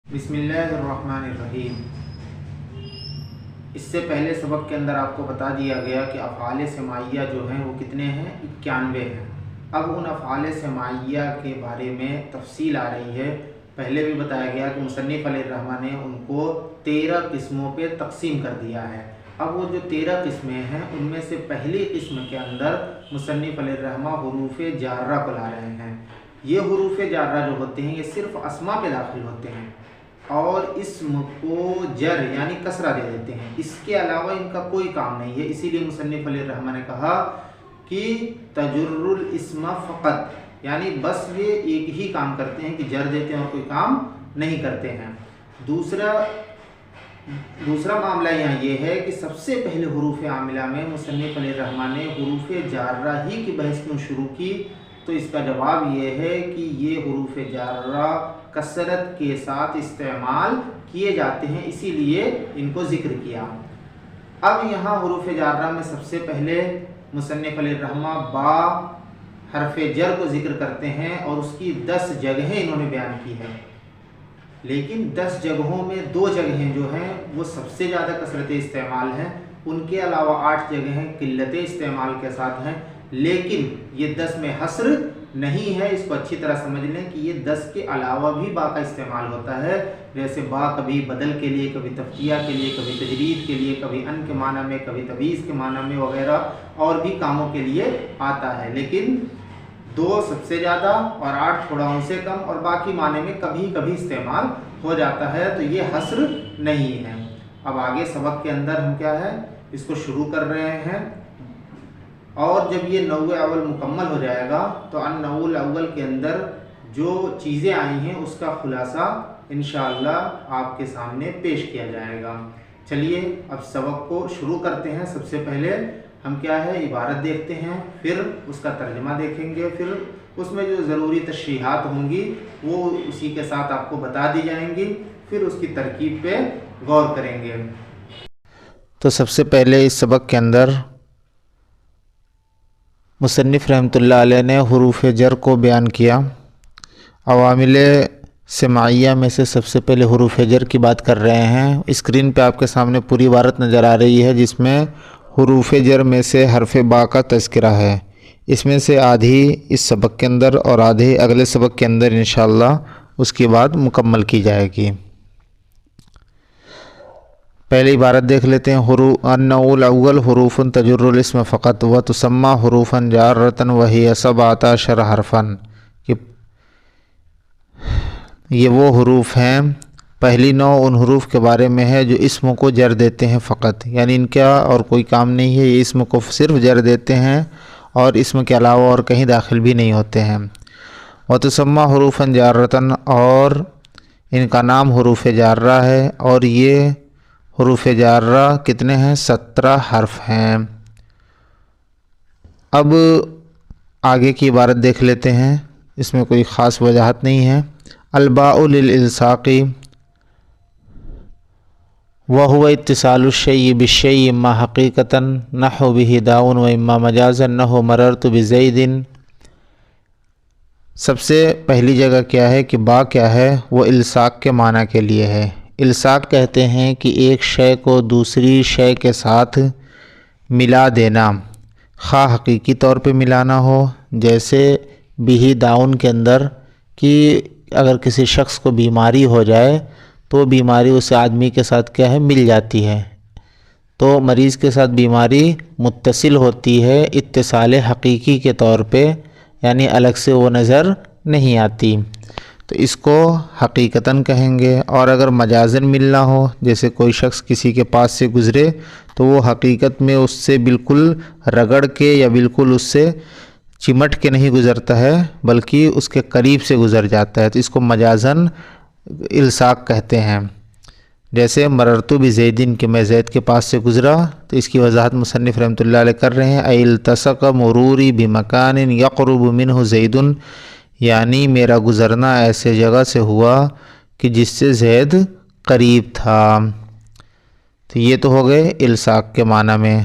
بسم اللہ الرحمن الرحیم۔ اس سے پہلے سبق کے اندر آپ کو بتا دیا گیا کہ افعال سماعیہ جو ہیں وہ کتنے ہیں، 91 ہیں۔ اب ان افعال سماعیہ کے بارے میں تفصیل آ رہی ہے۔ پہلے بھی بتایا گیا کہ مصنف علیہ الرحمہ نے ان کو 13 قسموں پہ تقسیم کر دیا ہے۔ اب وہ جو 13 قسمیں ہیں ان میں سے پہلی قسم کے اندر مصنف علیہ الرحمہ حروف جارہ کو لا رہے ہیں۔ یہ حروف جارہ جو ہوتے ہیں یہ صرف اسما پہ داخل ہوتے ہیں اور اسم کو جر یعنی کسرہ دے دیتے ہیں، اس کے علاوہ ان کا کوئی کام نہیں ہے۔ اسی لیے مصنف علیہ الرحمہ نے کہا کہ تجر الاسم فقط، یعنی بس یہ ایک ہی کام کرتے ہیں کہ جر دیتے ہیں اور کوئی کام نہیں کرتے ہیں۔ دوسرا معاملہ یہاں یہ ہے کہ سب سے پہلے حروف عاملہ میں مصنف علیہ الرحمہ نے حروف جارہ ہی کی بحث کیوں شروع کی، تو اس کا جواب یہ ہے کہ یہ حروف جارہ کثرت کے ساتھ استعمال کیے جاتے ہیں، اسی لیے ان کو ذکر کیا۔ اب یہاں حروف جارہ میں سب سے پہلے مصنف علیہ الرحمہ با حرف جر کو ذکر کرتے ہیں اور اس کی 10 جگہیں انہوں نے بیان کی ہے، لیکن 10 جگہوں میں 2 جگہیں جو ہیں وہ سب سے زیادہ کثرت استعمال ہیں، ان کے علاوہ 8 جگہیں قلت استعمال کے ساتھ ہیں، لیکن یہ 10 میں حصر نہیں ہے۔ اس کو اچھی طرح سمجھ لیں کہ یہ 10 کے علاوہ بھی با کا استعمال ہوتا ہے، جیسے با کبھی بدل کے لیے، کبھی تفتیہ کے لیے، کبھی تجرید کے لیے، کبھی ان کے معنی میں، کبھی تبعیض کے معنی میں وغیرہ اور بھی کاموں کے لیے آتا ہے، لیکن 2 سب سے زیادہ اور 8 تھوڑا ان سے کم اور باقی معنی میں کبھی کبھی استعمال ہو جاتا ہے، تو یہ حصر نہیں ہے۔ اب آگے سبق کے اندر ہم کیا ہے اس کو شروع کر رہے ہیں، اور جب یہ نوع اول مکمل ہو جائے گا تو ان نوع الاول کے اندر جو چیزیں آئی ہیں اس کا خلاصہ انشاءاللہ آپ کے سامنے پیش کیا جائے گا۔ چلیے اب سبق کو شروع کرتے ہیں۔ سب سے پہلے ہم کیا ہے عبارت دیکھتے ہیں، پھر اس کا ترجمہ دیکھیں گے، پھر اس میں جو ضروری تشریحات ہوں گی وہ اسی کے ساتھ آپ کو بتا دی جائیں گی، پھر اس کی ترکیب پہ غور کریں گے۔ تو سب سے پہلے اس سبق کے اندر مصنف رحمۃ اللہ علیہ نے حروف جر کو بیان کیا۔ عوامل سماعیہ میں سے سب سے پہلے حروف جر کی بات کر رہے ہیں۔ اسکرین پہ آپ کے سامنے پوری عبارت نظر آ رہی ہے جس میں حروف جر میں سے حرف با کا تذکرہ ہے۔ اس میں سے آدھی اس سبق کے اندر اور آدھی اگلے سبق کے اندر انشاءاللہ اس کی بات مکمل کی جائے گی۔ پہلی عبارت دیکھ لیتے ہیں۔ النوع الاول حروف تجر الاسم فقط وتسمى حروفا جارة وهي 17 حرفا۔ یہ وہ حروف ہیں، پہلی نوع ان حروف کے بارے میں ہے جو اسم کو جر دیتے ہیں فقط، یعنی ان کا اور کوئی کام نہیں ہے، یہ اسم کو صرف جر دیتے ہیں اور اسم کے علاوہ اور کہیں داخل بھی نہیں ہوتے ہیں۔ وتسمى حروفا جارة، اور ان کا نام حروف جارہ ہے، اور یہ حروف جارہ کتنے ہیں؟ 17 حرف ہیں۔ اب آگے کی عبارت دیکھ لیتے ہیں، اس میں کوئی خاص وضاحت نہیں ہے۔ الباء للالصاق وهو اتصال الشيء بالشيء اما حقيقة نحو به داء واما مجازا نحو مررت بزيد۔ سب سے پہلی جگہ کیا ہے کہ با کیا ہے؟ وہ الصاق کے معنی کے لیے ہے۔ الصاق کہتے ہیں کہ ایک شے کو دوسری شے کے ساتھ ملا دینا، خواہ حقیقی طور پہ ملانا ہو، جیسے بھی داؤن کے اندر کہ اگر کسی شخص کو بیماری ہو جائے تو بیماری اس آدمی کے ساتھ کیا ہے؟ مل جاتی ہے، تو مریض کے ساتھ بیماری متصل ہوتی ہے اتصال حقیقی کے طور پہ، یعنی الگ سے وہ نظر نہیں آتی، تو اس کو حقیقتاً کہیں گے۔ اور اگر مجازن ملنا ہو، جیسے کوئی شخص کسی کے پاس سے گزرے تو وہ حقیقت میں اس سے بالکل رگڑ کے یا بالکل اس سے چمٹ کے نہیں گزرتا ہے بلکہ اس کے قریب سے گزر جاتا ہے، تو اس کو مجازن الصاق کہتے ہیں۔ جیسے مررت بزیدن کہ میں زید کے پاس سے گزرا، تو اس کی وضاحت مصنف رحمۃ اللہ علیہ کر رہے ہیں۔ ای التصق مروری بمکان یقرب منہ زید، یعنی میرا گزرنا ایسے جگہ سے ہوا کہ جس سے زید قریب تھا۔ تو یہ تو ہو گئے الصاق کے معنی میں۔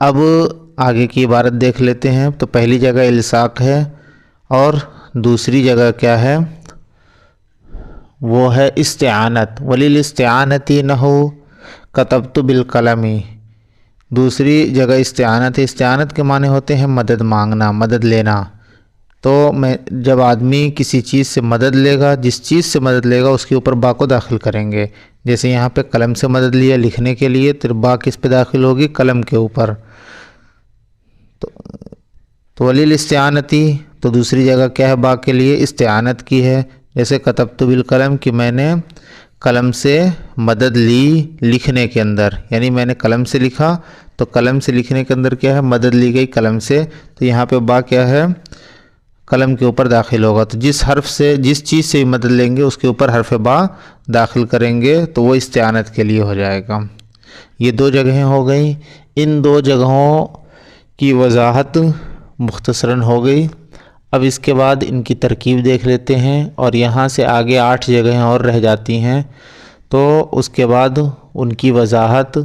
اب آگے کی عبارت دیکھ لیتے ہیں۔ تو پہلی جگہ الصاق ہے اور دوسری جگہ کیا ہے؟ وہ ہے استعانت۔ ولیلاستعانتی نحو کتبت بالقلمی۔ دوسری جگہ استعانت ہے، استعانت کے معنی ہوتے ہیں مدد مانگنا، مدد لینا۔ تو جب آدمی کسی چیز سے مدد لے گا، جس چیز سے مدد لے گا اس کے اوپر با کو داخل کریں گے۔ جیسے یہاں پہ قلم سے مدد لیا لکھنے کے لیے، تو با کس پہ داخل ہوگی؟ قلم کے اوپر۔ تو ولیلاستعانتی، تو دوسری جگہ کیا ہے با کے لیے؟ استعانت کی ہے۔ جیسے کتبت بالقلم کہ میں نے قلم سے مدد لی لکھنے کے اندر، یعنی میں نے قلم سے لکھا، تو قلم سے لکھنے کے اندر کیا ہے؟ مدد لی گئی قلم سے۔ تو یہاں پہ با کیا ہے؟ قلم کے اوپر داخل ہوگا۔ تو جس حرف سے، جس چیز سے مدد لیں گے اس کے اوپر حرف با داخل کریں گے تو وہ استعانت کے لیے ہو جائے گا۔ یہ دو جگہیں ہو گئیں۔ ان دو جگہوں کی وضاحت مختصراً ہو گئی۔ اب اس کے بعد ان کی ترکیب دیکھ لیتے ہیں، اور یہاں سے آگے 8 جگہیں اور رہ جاتی ہیں، تو اس کے بعد ان کی وضاحت،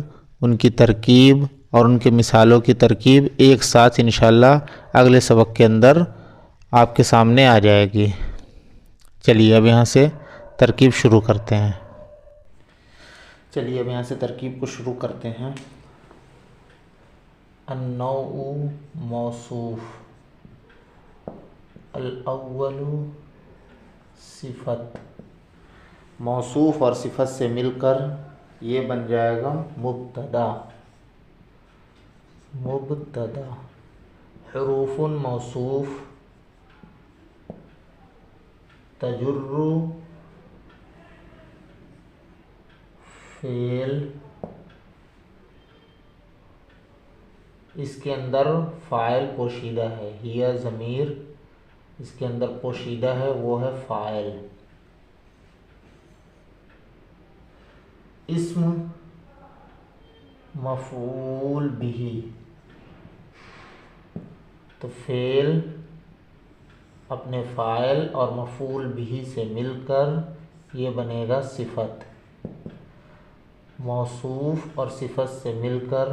ان کی ترکیب اور ان کے مثالوں کی ترکیب ایک ساتھ انشاءاللہ اگلے سبق کے اندر آپ کے سامنے آ جائے گی۔ چلیے اب یہاں سے ترکیب شروع کرتے ہیں۔ چلیے اب یہاں سے ترکیب کو شروع کرتے ہیں۔ النوع موصوف، الاول صفت، موصوف اور صفت سے مل کر یہ بن جائے گا مبتدا۔ مبتدا، حروف موصوف تجر فعل، اس کے اندر فاعل پوشیدہ ہے، ہی ضمیر اس کے اندر پوشیدہ ہے، وہ ہے فاعل۔ اسم مفعول بہ، تو فعل اپنے فاعل اور مفعول بہ سے مل کر یہ بنے گا صفت۔ موصوف اور صفت سے مل کر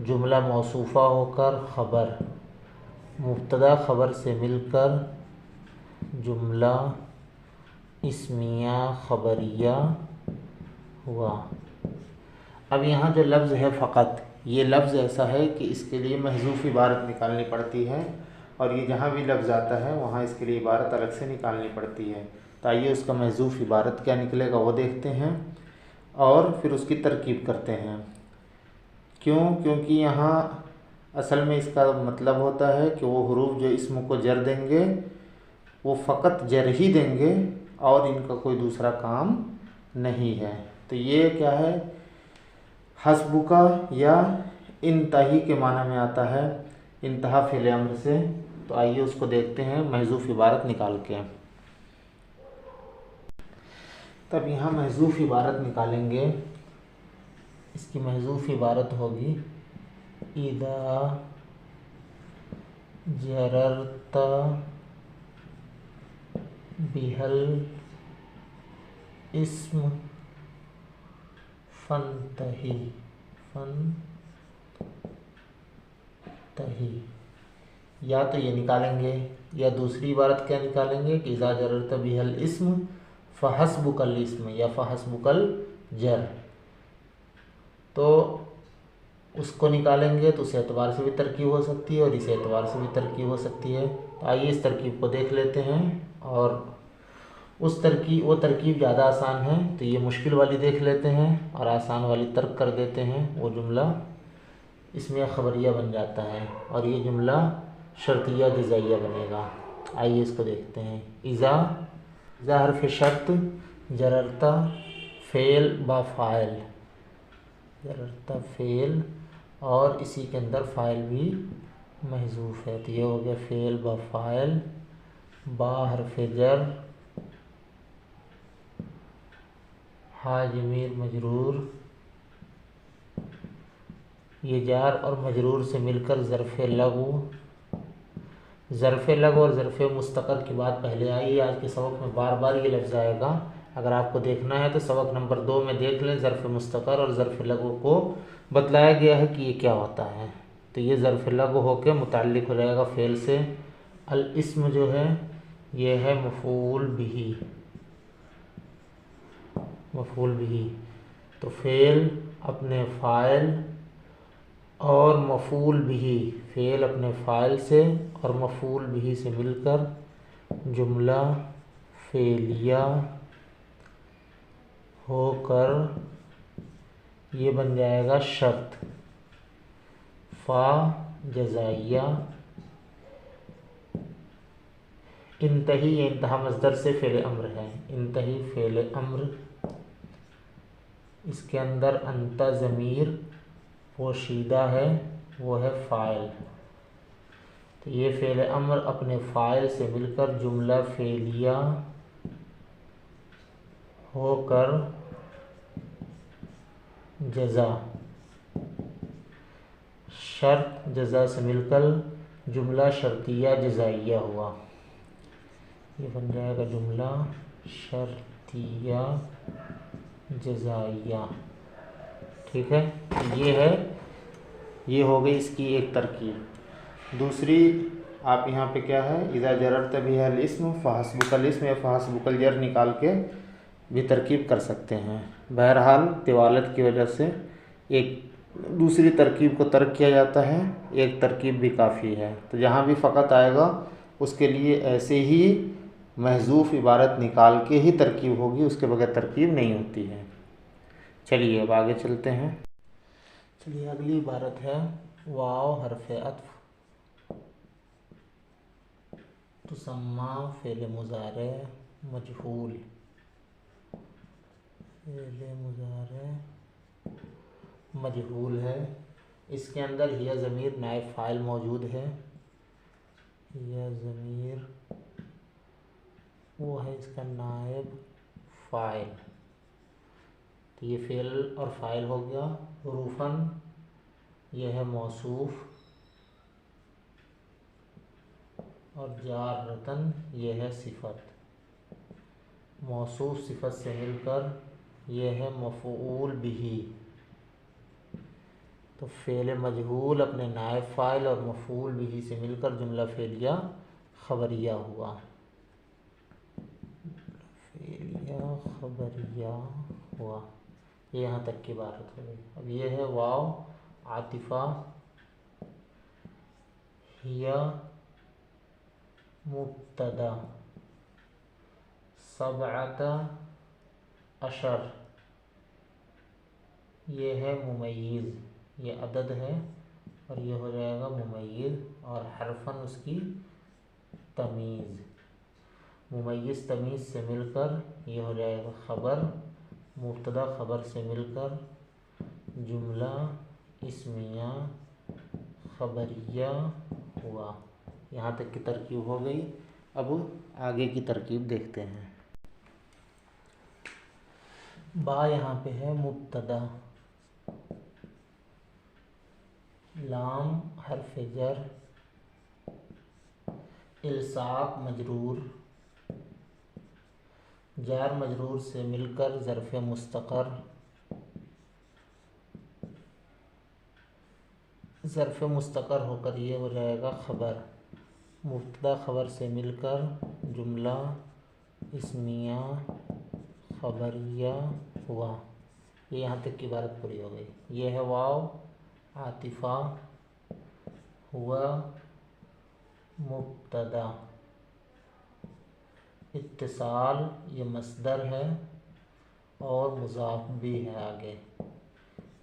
جملہ موصوفہ ہو کر خبر، مبتدا خبر سے مل کر جملہ اسمیہ خبریہ ہوا۔ اب یہاں جو لفظ ہے فقط، یہ لفظ ایسا ہے کہ اس کے لیے محذوف عبارت نکالنی پڑتی ہے، اور یہ جہاں بھی لفظ آتا ہے وہاں اس کے لیے عبارت الگ سے نکالنی پڑتی ہے۔ تو آئیے اس کا محذوف عبارت کیا نکلے گا وہ دیکھتے ہیں، اور پھر اس کی ترکیب کرتے ہیں۔ کیونکہ یہاں اصل میں اس کا مطلب ہوتا ہے کہ وہ حروف جو اسم کو جر دیں گے وہ فقط جر ہی دیں گے، اور ان کا کوئی دوسرا کام نہیں ہے۔ تو یہ کیا ہے؟ حسبک یا انتہی کے معنی میں آتا ہے، انتہا فعل امر سے۔ تو آئیے اس کو دیکھتے ہیں محذوف عبارت نکال کے۔ تب یہاں محذوف عبارت نکالیں گے، اس کی محذوف عبارت ہوگی اذا جررت بہل اسم فانتہی، یا تو یہ نکالیں گے، یا دوسری عبارت کیا نکالیں گے کہ اذا جررت بہل اسم فحسبک الاسم یا فحسبک الجر۔ تو اس کو نکالیں گے تو اس اعتبار سے بھی ترکیب ہو سکتی ہے اور اس اعتبار سے بھی ترکیب ہو سکتی ہے۔ تو آئیے اس ترکیب کو دیکھ لیتے ہیں، اور وہ ترکیب زیادہ آسان ہے تو یہ مشکل والی دیکھ لیتے ہیں اور آسان والی ترک کر دیتے ہیں۔ وہ جملہ اسمیہ خبریہ بن جاتا ہے، اور یہ جملہ شرطیہ جزائیہ بنے گا۔ آئیے اس کو دیکھتے ہیں۔ اذا حرف شرط، جررتا فعل با فاعل، جررتا فعل اور اسی کے اندر فاعل بھی محذوف ہے، تو یہ ہو گیا فعل با فاعل، با حرف جر، ہا ضمیر مجرور، یہ جار اور مجرور سے مل کر ظرف لغو۔ ظرف لغو اور ظرف مستقر کی بات پہلے آئی ہے، آج کے سبق میں بار بار یہ لفظ آئے گا۔ اگر آپ کو دیکھنا ہے تو سبق نمبر 2 میں دیکھ لیں، ظرف مستقر اور ظرف لغو کو بتلایا گیا ہے کہ یہ کیا ہوتا ہے۔ تو یہ ظرف لغو ہو کے متعلق ہو جائے گا فعل سے۔ الاسم جو ہے یہ ہے مفعول بہ، مفعول بھی، تو فعل اپنے فاعل اور مفعول بھی، فعل اپنے فاعل سے اور مفعول بھی سے مل کر جملہ فعلیہ ہو کر یہ بن جائے گا شرط، فا جزائیہ، انتہی یہ انتہا مصدر سے فعل امر ہے، انتہی فعل امر، اس کے اندر انت ضمیر پوشیدہ ہے، وہ ہے فاعل، تو یہ فعل امر اپنے فاعل سے مل کر جملہ فعلیہ ہو کر جزا، شرط جزا سے مل کر جملہ شرطیہ جزائیہ ہوا، یہ بن جائے گا جملہ شرطیہ جزائیہ، ٹھیک ہے، یہ ہو گئی اس کی ایک ترکیب۔ دوسری آپ یہاں پہ کیا ہے، اذا جررت بها الاسم فحسبک الاسم یا فحسبک الجر نکال کے بھی ترکیب کر سکتے ہیں۔ بہرحال طوالت کی وجہ سے ایک دوسری ترکیب کو ترک کیا جاتا ہے، ایک ترکیب بھی کافی ہے، تو جہاں بھی فقط آئے گا اس کے لیے ایسے ہی محذوف عبارت نکال کے ہی ترکیب ہوگی، اس کے بغیر ترکیب نہیں ہوتی ہے۔ چلیے اب آگے چلتے ہیں۔ چلیے اگلی عبارت ہے واو حرف عطف، تسمى فعل مضارع مجہول، فعل مضارع مجہول ہے، اس کے اندر یہ ضمیر نائب فاعل موجود ہے، یہ ضمیر وہ ہے اس کا نائب فاعل، تو یہ فعل اور فاعل ہو گیا، حروفاً یہ ہے موصوف اور جارتاً یہ ہے صفت، موصوف صفت سے مل کر یہ ہے مفعول بھی، تو فعل مجہول اپنے نائب فاعل اور مفعول بھی سے مل کر جملہ فعلیہ خبریہ ہوا، فعلیہ خبریہ ہوا، یہ یہاں تک کی عبارت ہو گئی۔ اب یہ ہے واو عاطفہ، ہیا مبتدا، سبعۃ عشر یہ ہے ممیز، یہ عدد ہے اور یہ ہو جائے گا ممیز، اور حرفاً اس کی تمیز، ممیز تمیز سے مل کر یہ ہو جائے گا خبر، مبتدا خبر سے مل کر جملہ اسمیہ خبریہ ہوا، یہاں تک کی ترکیب ہو گئی۔ اب آگے کی ترکیب دیکھتے ہیں۔ با یہاں پہ ہے مبتدا، لام حرف جر، الصاق مجرور، جار مجرور سے مل کر ظرف مستقر، ظرف مستقر ہو کر یہ ہو جائے گا خبر، مبتدا خبر سے مل کر جملہ اسمیہ خبریہ ہوا، یہ یہاں تک کی عبارت پوری ہو گئی۔ یہ ہے واو عاطفہ، ہوا مبتدا، اتصال یہ مصدر ہے اور مضاف بھی ہے آگے،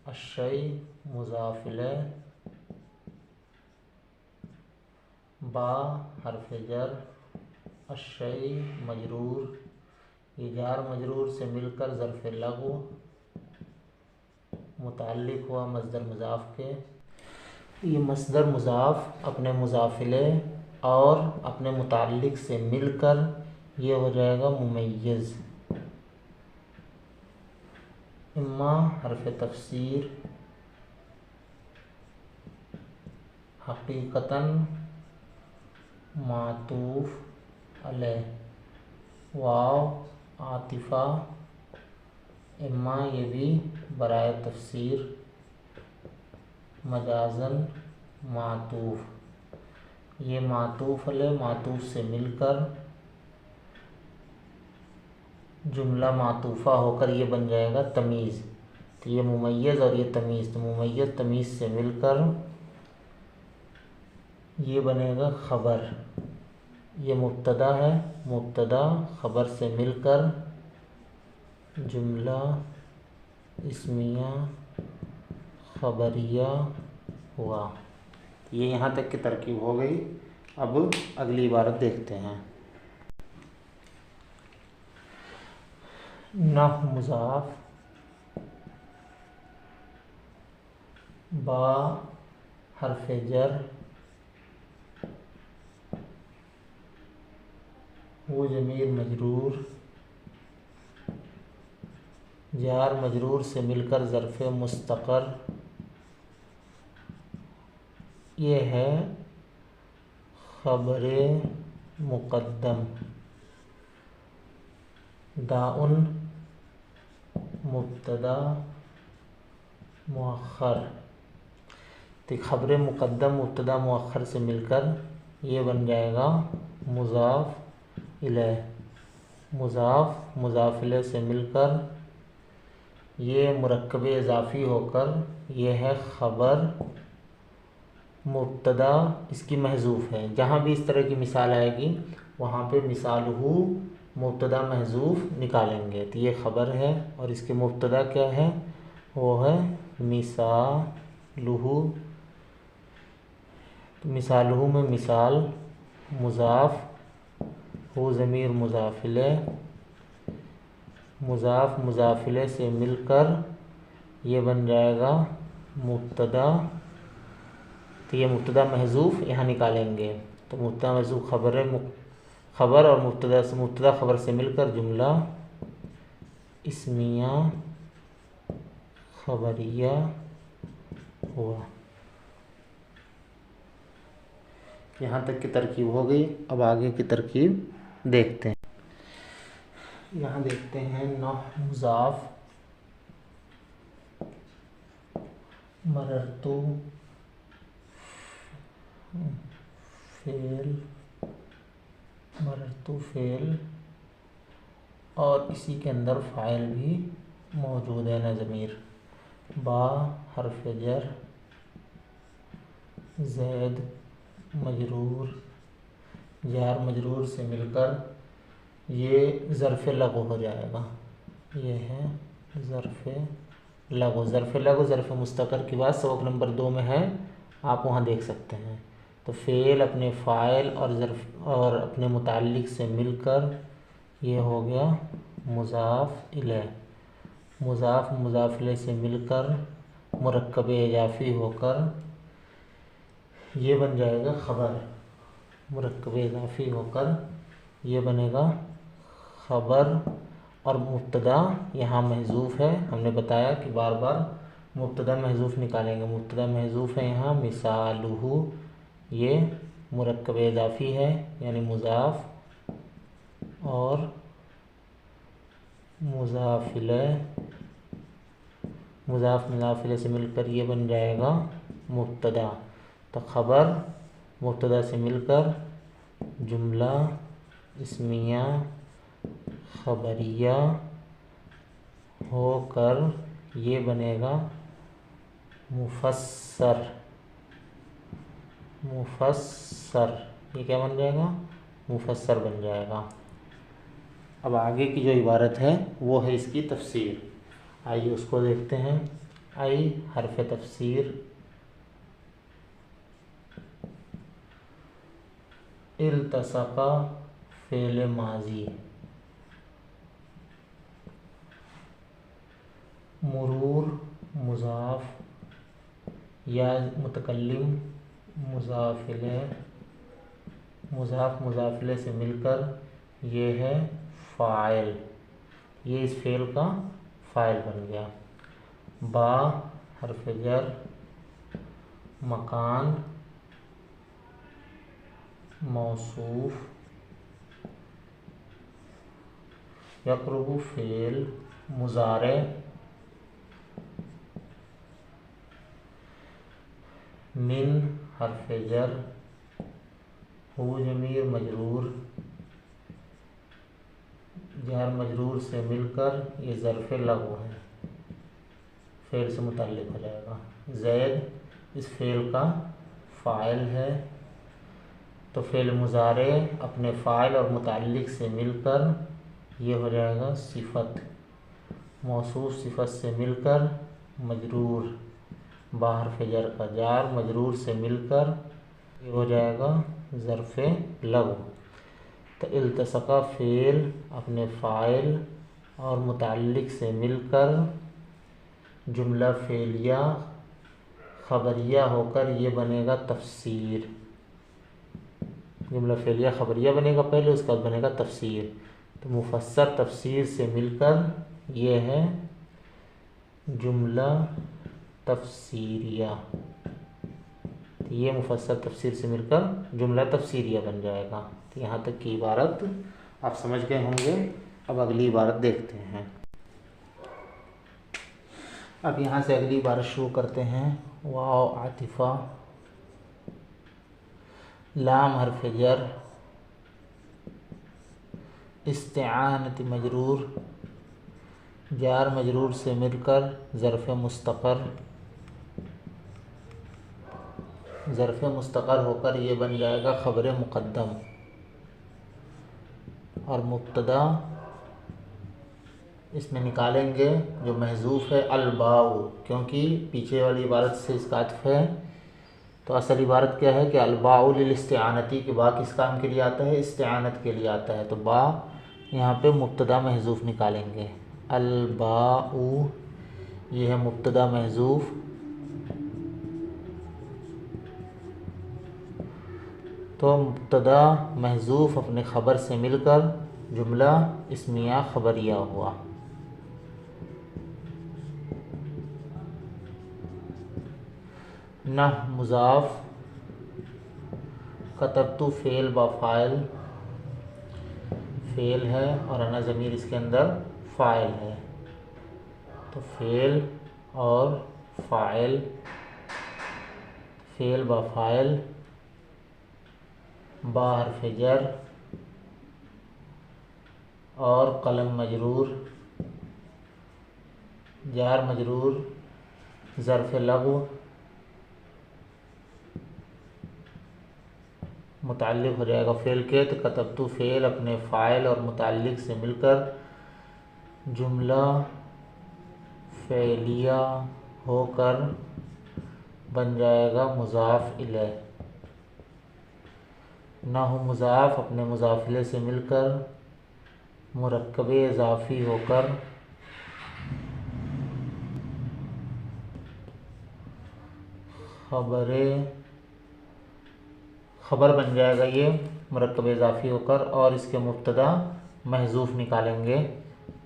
الشیء مضاف الیہ، با حرف جر، الشیء مجرور، یہ جار مجرور سے مل کر ظرف لغو متعلق ہوا مصدر مضاف کے، یہ مصدر مضاف اپنے مضاف الیہ اور اپنے متعلق سے مل کر یہ ہو جائے گا ممیز، اما حرف تفسیر، حقیقتاً معطوف علیہ، واو عاطفہ، اما یہ بھی برائے تفسیر، مجازاً معطوف، یہ معطوف علیہ معطوف سے مل کر جملہ معطوفہ ہو کر یہ بن جائے گا تمیز. تو یہ ممیز اور یہ تمیز، تو ممیز تمیز سے مل کر یہ بنے گا خبر. یہ مبتدا ہے، مبتدا خبر سے مل کر جملہ اسمیہ خبریہ ہوا. یہ یہاں تک کی ترکیب ہو گئی. اب اگلی عبارت دیکھتے ہیں. نحو مضاف، با حرف جر، وہ ضمیر مجرور، جار مجرور سے مل کر ظرف مستقر. یہ ہے خبر مقدم. داء مبتدا مؤخر. تو خبر مقدم مبتدا مؤخر سے مل کر یہ بن جائے گا مضاف الیہ. مضاف مضاف الیہ سے مل کر یہ مرکب اضافی ہو کر یہ ہے خبر. مبتدا اس کی محذوف ہے. جہاں بھی اس طرح کی مثال آئے گی وہاں پہ مثالہ مبتدا محذوف نکالیں گے. تو یہ خبر ہے اور اس کے مبتدا کیا ہے؟ وہ ہے مثالہ. مثالہ میں مثال مضاف، وہ ضمیر مضاف الیہ، مضاف مضاف الیہ سے مل کر یہ بن جائے گا مبتدا. تو یہ مبتدا محذوف یہاں نکالیں گے. تو مبتدا محذوف خبر اور مبتدا خبر سے مل کر جملہ اسمیہ خبریہ ہوا. یہاں تک کی ترکیب ہو گئی. اب آگے کی ترکیب دیکھتے ہیں. یہاں دیکھتے ہیں نحو مضاف، مررتو فعل، مررتو فعل اور اسی کے اندر فاعل بھی موجود ہے نا ضمیر. با حرف جر، زید مجرور، جار مجرور سے مل کر یہ ظرف لغو ہو جائے گا. یہ ہے ظرف لغو. ظرف لغو ظرف مستقر کی بات سبق نمبر 2 میں ہے، آپ وہاں دیکھ سکتے ہیں. تو فعل اپنے فاعل اور اپنے متعلق سے مل کر یہ ہو گیا مضاف الیہ. مضاف مضاف الیہ سے مل کر مرکب اضافی ہو کر یہ بن جائے گا خبر. مرکب اضافی ہو کر یہ بنے گا خبر. اور مبتدا یہاں محذوف ہے. ہم نے بتایا کہ بار بار مبتدا محذوف نکالیں گے. مبتدا محذوف ہے یہاں مثالہ. یہ مرکب اضافی ہے یعنی مضاف اور مضاف الیہ. مضاف مضاف الیہ سے مل کر یہ بن جائے گا مبتدا. تو خبر مبتدا سے مل کر جملہ اسمیہ خبریہ ہو کر یہ بنے گا مفسر. مفسر یہ کیا بن جائے گا؟ مفسر بن جائے گا. اب آگے کی جو عبارت ہے وہ ہے اس کی تفسیر. آئیے اس کو دیکھتے ہیں. ای حرف تفسیر. التصق فعل ماضی. مرور مضاف، یا متکلم مضاف الیہ، مضاف مضاف الیہ سے مل کر یہ ہے فاعل. یہ اس فعل کا فاعل بن گیا. با حرف جر، مکان موصوف، یقرب فعل مضارع، من حرف جر، ہو ضمیر مجرور، جار مجرور سے مل کر یہ ظرف لغو ہے، فعل سے متعلق ہو جائے گا۔ زید اس فعل کا فاعل ہے، تو فعل مضارع اپنے فاعل اور متعلق سے مل کر یہ ہو جائے گا صفت، موصوف صفت سے مل کر مجرور، حرف جر کا جار مجرور سے مل کر یہ ہو جائے گا ظرف لغو۔ تو التصقہ فعل اپنے فاعل اور متعلق سے مل کر جملہ فعلیہ خبریہ ہو کر یہ بنے گا تفسیر، جملہ فعلیہ خبریہ بنے گا پہلے، اس کے بعد بنے گا تفسیر۔ تو مفسر تفسیر سے مل کر یہ ہے جملہ تفسیریہ، تو یہ مفسر تفسیر سے مل کر جملہ تفسیریہ بن جائے گا۔ تو یہاں تک کی عبارت آپ سمجھ گئے ہوں گے۔ اب اگلی عبارت دیکھتے ہیں۔ اب یہاں سے اگلی عبارت شروع کرتے ہیں۔ واو عاطفہ، لام حرف جر، استعانت مجرور، جار مجرور سے مل کر ظرف مستقر، ظرف مستقر ہو کر یہ بن جائے گا خبر مقدم، اور مبتدا اس میں نکالیں گے جو محذوف ہے الباء، کیونکہ پیچھے والی عبارت سے اس کا عطف ہے۔ تو اصل عبارت کیا ہے کہ الباء للاستعانتی، کہ با کس کام کے لیے آتا ہے؟ استعانت کے لیے آتا ہے، تو با یہاں پہ مبتدا محذوف نکالیں گے۔ الباء یہ ہے مبتدا محذوف، تو مبتدا محذوف اپنے خبر سے مل کر جملہ اسمیہ خبریہ ہوا۔ نہ مضاف، کتبت فعل با فاعل، فعل ہے اور انا ضمیر اس کے اندر فاعل ہے، تو فعل اور فاعل، فعل با فاعل، با حرف جر اور قلم مجرور، جار مجرور ظرف لغو متعلق ہو جائے گا فعل کے، تو کتبت فعل اپنے فاعل اور متعلق سے مل کر جملہ فعلیہ ہو کر بن جائے گا مضاف الیہ۔ نحو مضاف اپنے مضاف الیہ سے مل کر مرکب اضافی ہو کر خبر بن جائے گا، یہ مرکب اضافی ہو کر، اور اس کے مبتدا محذوف نکالیں گے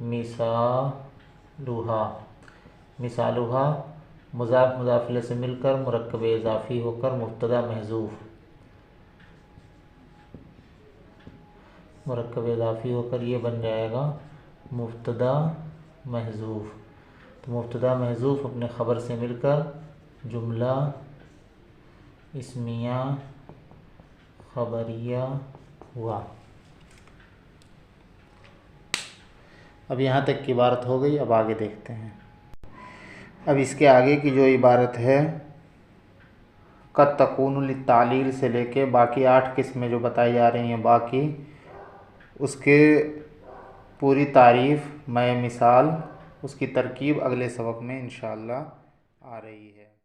مثالھا، مثالھا مضاف مضاف الیہ سے مل کر مرکب اضافی ہو کر مبتدا محذوف، مرکب اضافی ہو کر یہ بن جائے گا مبتدا محذوف، تو مبتدا محذوف اپنے خبر سے مل کر جملہ اسمیہ خبریہ ہوا۔ اب یہاں تک کی عبارت ہو گئی، اب آگے دیکھتے ہیں۔ اب اس کے آگے کی جو عبارت ہے قد تکون للتعلیل سے لے کے باقی 8 قسمیں جو بتائی جا رہی ہیں باقی، اس کے پوری تعریف میں مثال، اس کی ترکیب اگلے سبق میں انشاءاللہ آ رہی ہے۔